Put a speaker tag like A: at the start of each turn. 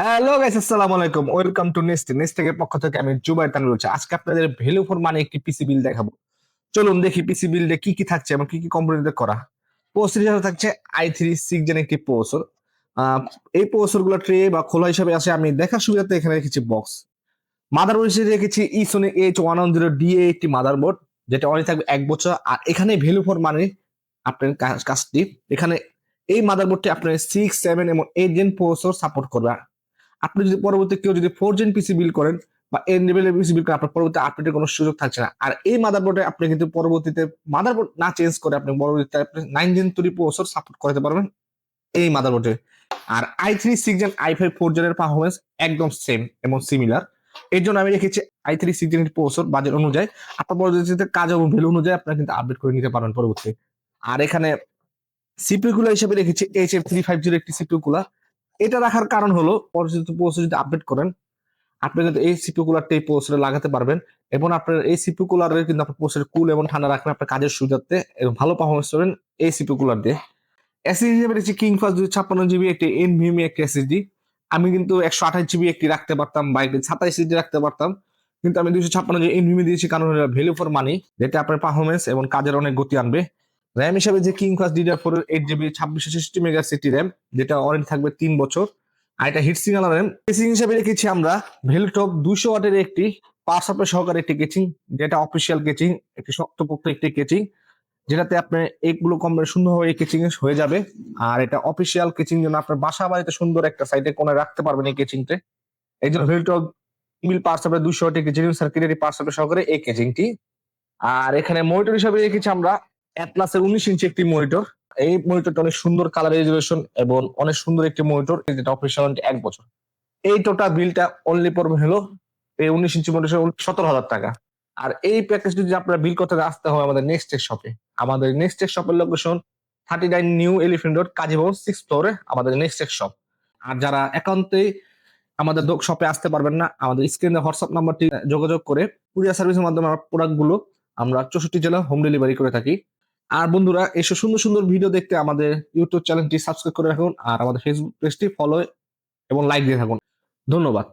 A: Hello guys, আসসালামু আলাইকুম। Welcome to nest নেস্টেকের পক্ষ থেকে আমি জুবাইর তানভীর বলছি। আজকে আপনাদের ভ্যালু ফর মানি একটি পিসি বিল দেখাবো। চলুন দেখি পিসি বিল্ডে কি কি থাকছে এবং কি কি কম্পোনেন্টে করা। প্রসেসর হিসেবে থাকছে i3 6 জেন একটি প্রসেসর। এই প্রসেসর গুলো ট্রে বা খোলা হিসেবে আসে, আমি দেখার সুবিধাতে এখানে রেখেছি বক্স। মাদারবোর্ড হিসেবে রেখেছি ইসোনি H110DA একটি মাদারবোর্ড, যেটা অনেক থাকবে 1 বছর। আর এখানে ভ্যালু ফর মানি আপনার কাজটি এখানে এই মাদারবোর্ডটি আপনার 6 7 এবং 8 জেন প্রসেসর সাপোর্ট করবে। আপনি যদি পরবর্তী কেউ যদি 4 জেন পিসি বিল্ড করেন বা এন লেভেলের পিসি বিল্ড করেন, আপনার পরবর্তী আপডেটের কোনো সুযোগ থাকছে না। আর এই মাদারবোর্ডে আপনি কিন্তু পরবর্তীতে মাদারবোর্ড না চেঞ্জ করে আপনি পরবর্তীতে আপনি 9 জেন তৈরি প্রসেসর সাপোর্ট করতে পারবেন এই মাদারবোর্ডে। আর i3 6 জেন i5 4 জেনের পারফরমেন্স একদম সেম এবং সিমিলার। এর জন্য আমি রেখেছি i3 6 জেনের প্রসেসর বাজেট অনুযায়ী। আপনার পরবর্তীতে কাজ এবং ভ্যালু অনুযায়ী আপনারা কিন্তু আপডেট করে নিতে পারবেন পরবর্তীতে। আর এখানে সিপিইউ গুলো হিসেবে রেখেছি HF350 একটি সিপিইউ গুলা। এটা রাখার কারণ হলো পরবর্তীতে প্রসেসর যদি আপডেট করেন, আপনি কিন্তু এই সিপিইউ কুলারটা এই প্রসেসরে লাগাতে পারবেন এবং আপনার এই সিপিইউ কুলারে কিন্তু আপনার প্রসেসর কুল এবং ঠান্ডা রাখবেন আপনার কাজের সুবিধার্থে এবং ভালো পারফরমেন্স পাবেন এই সিপিইউ কুলার দিয়ে। এসএসডি হিসেবে রেখেছি কিংফাস 256 জিবি একটি এনভিএমই একটি এসএসডি। আমি কিন্তু 128 জিবি একটি রাখতে পারতাম বা একটি 27 জিবি রাখতে পারতাম, কিন্তু আমি 256 জিবি এনভিএমই দিয়েছি কারণ হলো ভ্যালু ফর মানি, যেটা আপনার পারফরমেন্স এবং কাজের অনেক গতি আনবে। র্যাম হিসেবে যে কিংফাস DDR4 8 GB 2660 mega city RAM, যেটা ওয়ারেন্টি থাকবে 3 বছর। আর এটা হিট সিগন্যাল র্যাম। কেসিং হিসেবে রেখেছি আমরা ভেলটপ 200 ওয়াটের একটি পাওয়ার সাপ্লাই সহকারে একটি কেচিং, যেটা অফিসিয়াল কেচিং, একটি শক্তপোক্ত একটি কেচিং, যেটাতে আপনার এইগুলো কম সুন্দরভাবে এই কেচিং হয়ে যাবে। আর এটা অফিসিয়াল কেচিং জন্য আপনার বাসা বাড়িতে সুন্দর একটা সাইডে কোণে রাখতে পারবেন এই কেচিংতে। এই জন্য ভেলটপ মিল পাওয়ার সাপ্লাই 200 ওয়াট একটি জেনুইন সার্কিটের পাওয়ার সাপ্লাই সহকারে এই কেচিংটি। আর এখানে মনিটর হিসাবে রেখেছি আমরা অ্যাটলাসের 19 ইঞ্চি একটি মনিটর। এই মনিটরটা অনেক সুন্দর কালার রেজুলেশন এবং অনেক সুন্দর একটি মনিটর, যেটা অফিসিয়াল 1 বছর। এই টোটাল বিলটা অনলি পড়বে হলো এই 19 ইঞ্চি মনিটর 17,000 টাকা। আর এই প্যাকেজ যদি আপনারা বিল করতে আসতে হয় আমাদের নেক্সট শপে। আমাদের নেক্সট শপের location 39 new elephant road, Kazi Bhaban 6th ফ্লোরে আমাদের নেক্সট শপ। আর যারা একান্তে আমাদের শপে আসতে পারবেন না, আমাদের স্ক্রিনে হোয়াটসঅ্যাপ নাম্বারটি যোগাযোগ করে কুরিয়ার সার্ভিসের মাধ্যমে আমার প্রোডাক্টগুলো আমরা 64 জেলা হোম ডেলিভারি করে থাকি। আর বন্ধুরা, এসব সুন্দর সুন্দর ভিডিও দেখতে আমাদের ইউটিউব চ্যানেলটি সাবস্ক্রাইব করে রাখুন আর আমাদের ফেসবুক পেজটি ফলো এবং লাইক দিয়ে থাকুন। ধন্যবাদ।